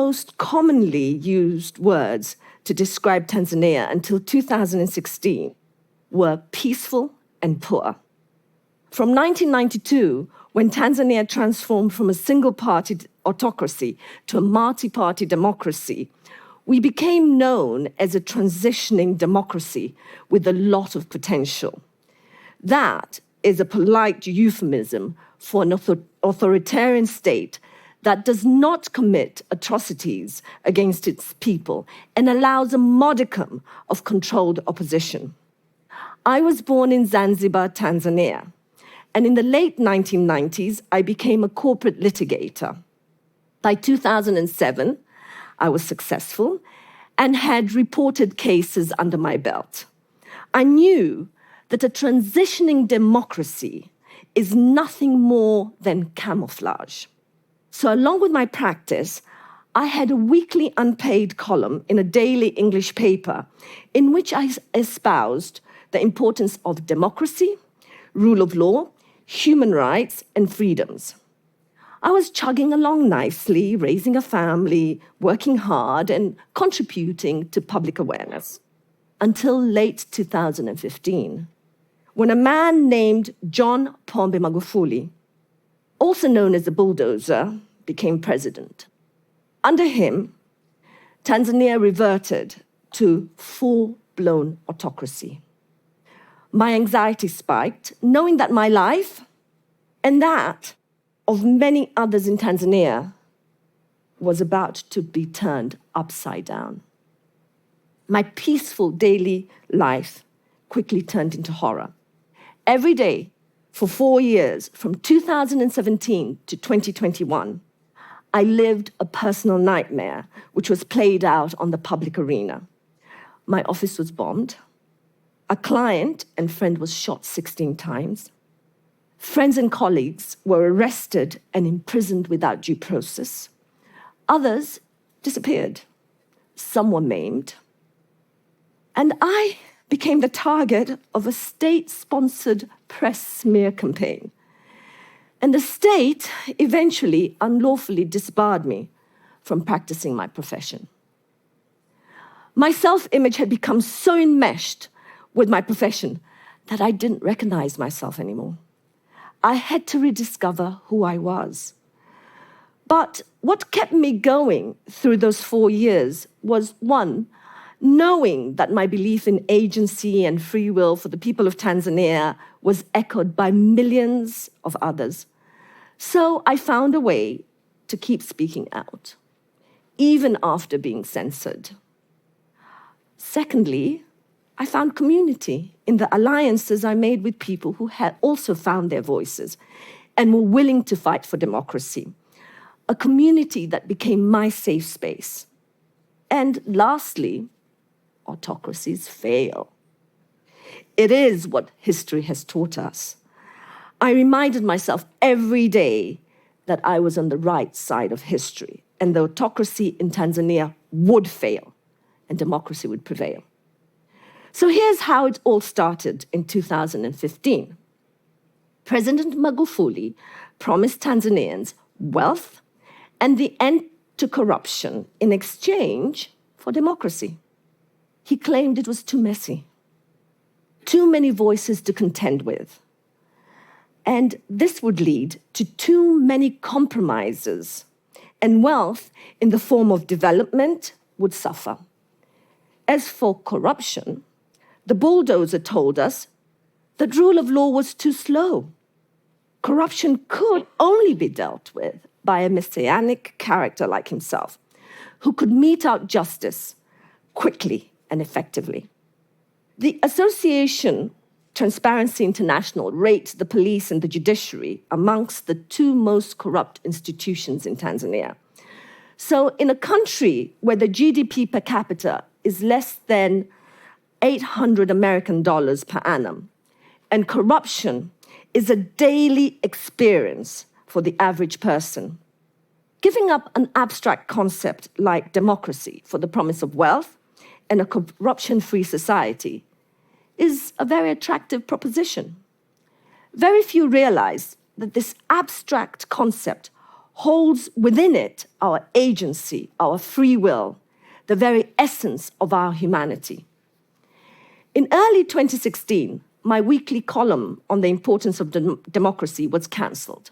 most commonly used words to describe Tanzania until 2016 were peaceful and poor. From 1992, when Tanzania transformed from a single-party autocracy to a multi-party democracy, we became known as a transitioning democracy with a lot of potential. That is a polite euphemism for an authoritarian state that does not commit atrocities against its people and allows a modicum of controlled opposition. I was born in Zanzibar, Tanzania, and in the late 1990s, I became a corporate litigator. By 2007, I was successful and had reported cases under my belt. I knew that a transitioning democracy is nothing more than camouflage. So along with my practice, I had a weekly unpaid column in a daily English paper in which I espoused the importance of democracy, rule of law, human rights, and freedoms. I was chugging along nicely, raising a family, working hard, and contributing to public awareness. Until late 2015, when a man named John Pombe Magufuli, also known as the bulldozer, became president. Under him, Tanzania reverted to full-blown autocracy. My anxiety spiked, knowing that my life and that of many others in Tanzania was about to be turned upside down. My peaceful daily life quickly turned into horror. Every day for 4 years, from 2017 to 2021, I lived a personal nightmare, which was played out on the public arena. My office was bombed. A client and friend was shot 16 times. Friends and colleagues were arrested and imprisoned without due process. Others disappeared. Some were maimed. And I became the target of a state-sponsored press smear campaign. And the state eventually unlawfully disbarred me from practicing my profession. My self-image had become so enmeshed with my profession that I didn't recognize myself anymore. I had to rediscover who I was. But what kept me going through those 4 years was, one, knowing that my belief in agency and free will for the people of Tanzania was echoed by millions of others. So I found a way to keep speaking out, even after being censored. Secondly, I found community in the alliances I made with people who had also found their voices and were willing to fight for democracy, a community that became my safe space. And lastly, autocracies fail. It is what history has taught us. I reminded myself every day that I was on the right side of history and the autocracy in Tanzania would fail and democracy would prevail. So here's how it all started in 2015. President Magufuli promised Tanzanians wealth and the end to corruption in exchange for democracy. He claimed it was too messy, too many voices to contend with. And this would lead to too many compromises, and wealth in the form of development would suffer. As for corruption, the bulldozer told us that rule of law was too slow. Corruption could only be dealt with by a messianic character like himself, who could mete out justice quickly and effectively. The association Transparency International rates the police and the judiciary amongst the 2 most corrupt institutions in Tanzania. So in a country where the GDP per capita is less than $800 American per annum, and corruption is a daily experience for the average person, giving up an abstract concept like democracy for the promise of wealth and a corruption-free society is a very attractive proposition. Very few realize that this abstract concept holds within it our agency, our free will, the very essence of our humanity. In early 2016, my weekly column on the importance of democracy was cancelled.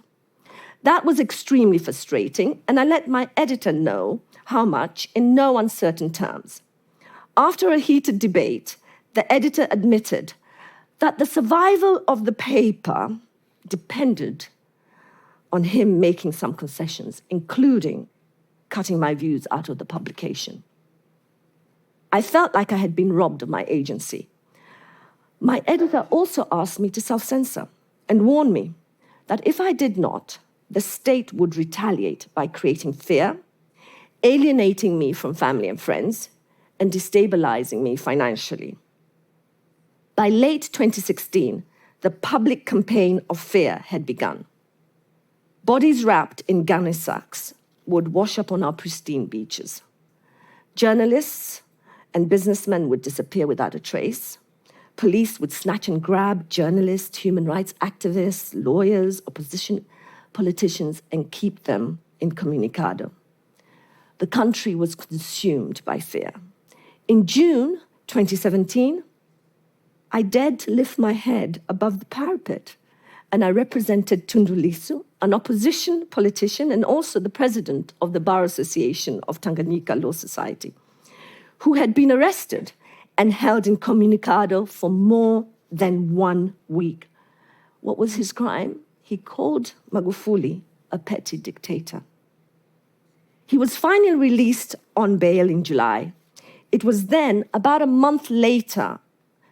That was extremely frustrating, and I let my editor know how much in no uncertain terms. After a heated debate, the editor admitted that the survival of the paper depended on him making some concessions, including cutting my views out of the publication. I felt like I had been robbed of my agency. My editor also asked me to self-censor and warned me that if I did not, the state would retaliate by creating fear, alienating me from family and friends, and destabilizing me financially. By late 2016, the public campaign of fear had begun. Bodies wrapped in gunny sacks would wash up on our pristine beaches. Journalists and businessmen would disappear without a trace. Police would snatch and grab journalists, human rights activists, lawyers, opposition politicians, and keep them incommunicado. The country was consumed by fear. In June 2017, I dared to lift my head above the parapet, and I represented Tundu Lissu, an opposition politician and also the president of the Bar Association of Tanganyika Law Society, who had been arrested and held incommunicado for more than 1 week. What was his crime? He called Magufuli a petty dictator. He was finally released on bail in July. It was then, about a month later,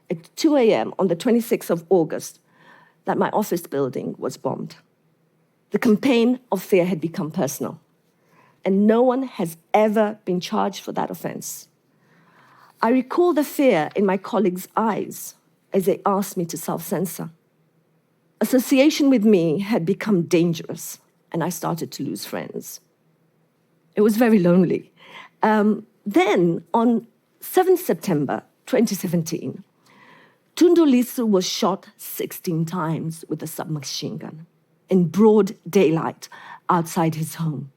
at 2 a.m. on the 26th of August, that my office building was bombed. The campaign of fear had become personal, and no one has ever been charged for that offense. I recall the fear in my colleagues' eyes as they asked me to self-censor. Association with me had become dangerous, and I started to lose friends. It was very lonely. Then, on 7th September 2017, Tundu Lissu was shot 16 times with a submachine gun in broad daylight outside his home.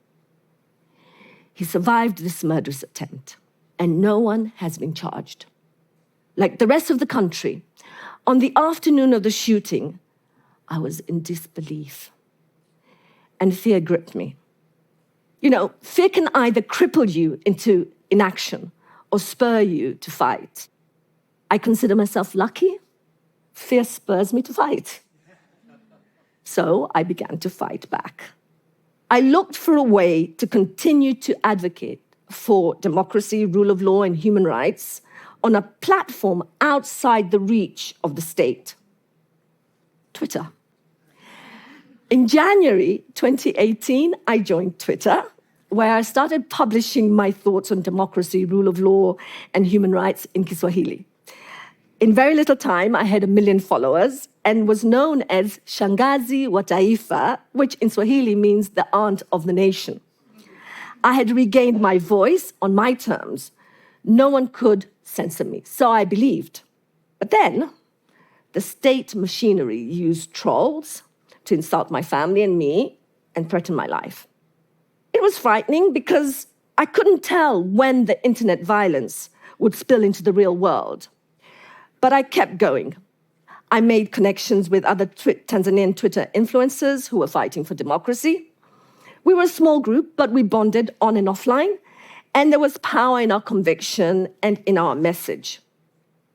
He survived this murderous attempt, and no one has been charged. Like the rest of the country, on the afternoon of the shooting, I was in disbelief, and fear gripped me. You know, fear can either cripple you into inaction or spur you to fight. I consider myself lucky. Fear spurs me to fight. So I began to fight back. I looked for a way to continue to advocate for democracy, rule of law, and human rights on a platform outside the reach of the state. Twitter. In January 2018, I joined Twitter, where I started publishing my thoughts on democracy, rule of law, and human rights in Kiswahili. In very little time, I had 1 million followers and was known as Shangazi wa Taifa, which in Swahili means the aunt of the nation. I had regained my voice on my terms. No one could censor me, so I believed. But then, the state machinery used trolls to insult my family and me and threaten my life. It was frightening because I couldn't tell when the internet violence would spill into the real world. But I kept going. I made connections with other Tanzanian Twitter influencers who were fighting for democracy. We were a small group, but we bonded on and offline, and there was power in our conviction and in our message.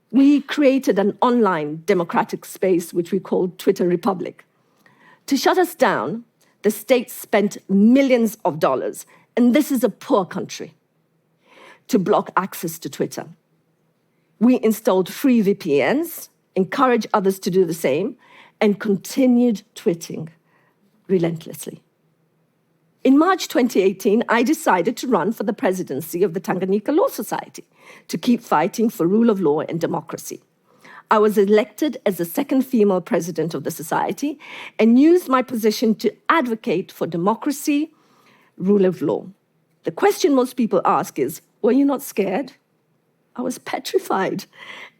We created an online democratic space, which we called Twitter Republic. To shut us down, the state spent millions of dollars, and this is a poor country, to block access to Twitter. We installed free VPNs, encouraged others to do the same, and continued tweeting relentlessly. In March 2018, I decided to run for the presidency of the Tanganyika Law Society to keep fighting for rule of law and democracy. I was elected as the second female president of the society and used my position to advocate for democracy, rule of law. The question most people ask is, were you not scared? I was petrified.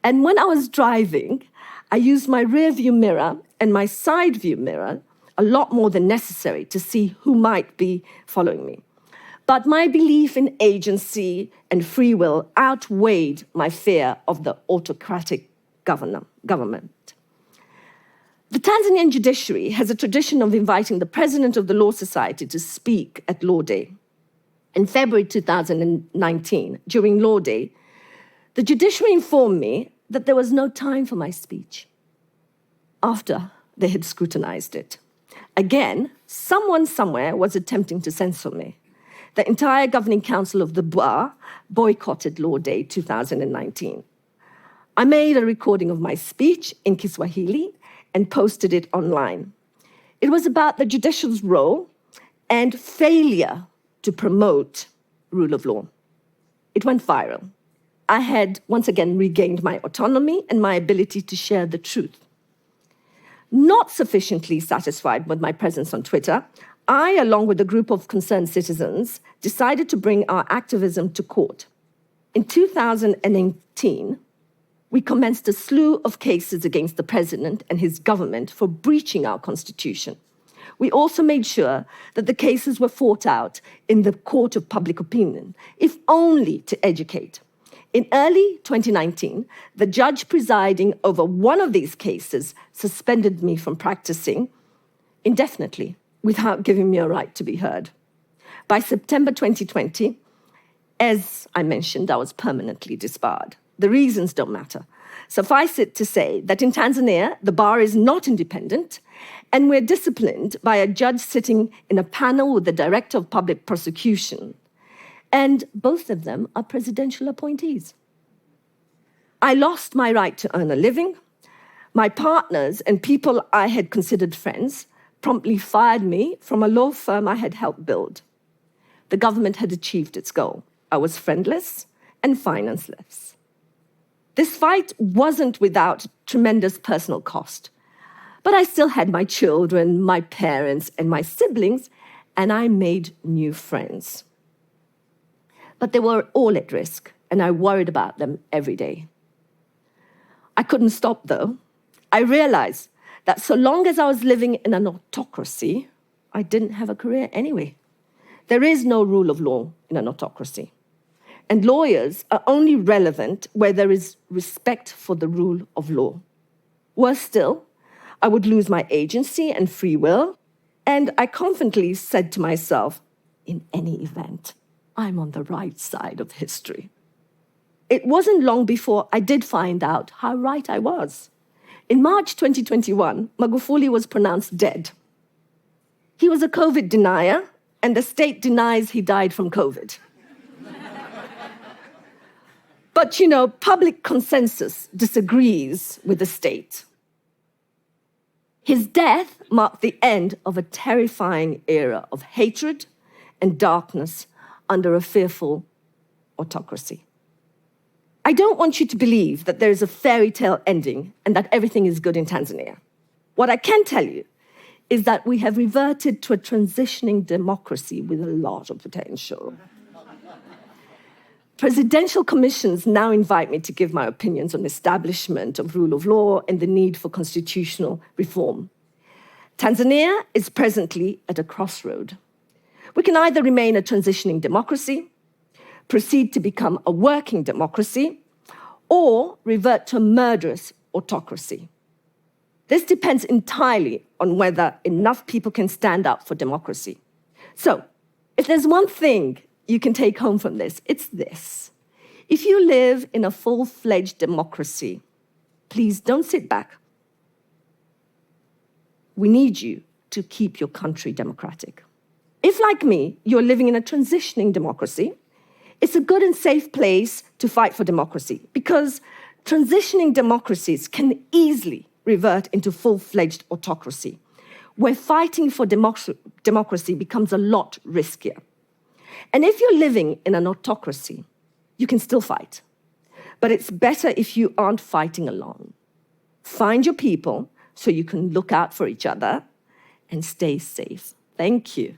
And when I was driving, I used my rear view mirror and my side view mirror, a lot more than necessary to see who might be following me. But my belief in agency and free will outweighed my fear of the autocratic government. The Tanzanian judiciary has a tradition of inviting the president of the Law Society to speak at Law Day. In February 2019, during Law Day, the judiciary informed me that there was no time for my speech after they had scrutinized it. Again, someone somewhere was attempting to censor me. The entire governing council of the bar boycotted Law Day 2019. I made a recording of my speech in Kiswahili and posted it online. It was about the judicial's role and failure to promote rule of law. It went viral. I had once again regained my autonomy and my ability to share the truth. Not sufficiently satisfied with my presence on Twitter, I, along with a group of concerned citizens, decided to bring our activism to court. In 2018, we commenced a slew of cases against the president and his government for breaching our constitution. We also made sure that the cases were fought out in the court of public opinion, if only to educate. In early 2019, the judge presiding over one of these cases suspended me from practicing indefinitely without giving me a right to be heard. By September 2020, as I mentioned, I was permanently disbarred. The reasons don't matter. Suffice it to say that in Tanzania, the bar is not independent, and we're disciplined by a judge sitting in a panel with the director of public prosecution. And both of them are presidential appointees. I lost my right to earn a living. My partners and people I had considered friends promptly fired me from a law firm I had helped build. The government had achieved its goal. I was friendless and financeless. This fight wasn't without tremendous personal cost, but I still had my children, my parents, and my siblings, and I made new friends. But they were all at risk, and I worried about them every day. I couldn't stop, though. I realized that so long as I was living in an autocracy, I didn't have a career anyway. There is no rule of law in an autocracy. And lawyers are only relevant where there is respect for the rule of law. Worse still, I would lose my agency and free will, and I confidently said to myself, in any event, I'm on the right side of history. It wasn't long before I did find out how right I was. In March 2021, Magufuli was pronounced dead. He was a COVID denier, and the state denies he died from COVID. But, public consensus disagrees with the state. His death marked the end of a terrifying era of hatred and darkness under a fearful autocracy. I don't want you to believe that there is a fairy tale ending and that everything is good in Tanzania. What I can tell you is that we have reverted to a transitioning democracy with a lot of potential. Presidential commissions now invite me to give my opinions on the establishment of rule of law and the need for constitutional reform. Tanzania is presently at a crossroad. We can either remain a transitioning democracy, proceed to become a working democracy, or revert to a murderous autocracy. This depends entirely on whether enough people can stand up for democracy. So, if there's one thing you can take home from this, it's this. If you live in a full-fledged democracy, please don't sit back. We need you to keep your country democratic. If, like me, you're living in a transitioning democracy, it's a good and safe place to fight for democracy, because transitioning democracies can easily revert into full-fledged autocracy, where fighting for democracy becomes a lot riskier. And if you're living in an autocracy, you can still fight. But it's better if you aren't fighting alone. Find your people so you can look out for each other and stay safe. Thank you.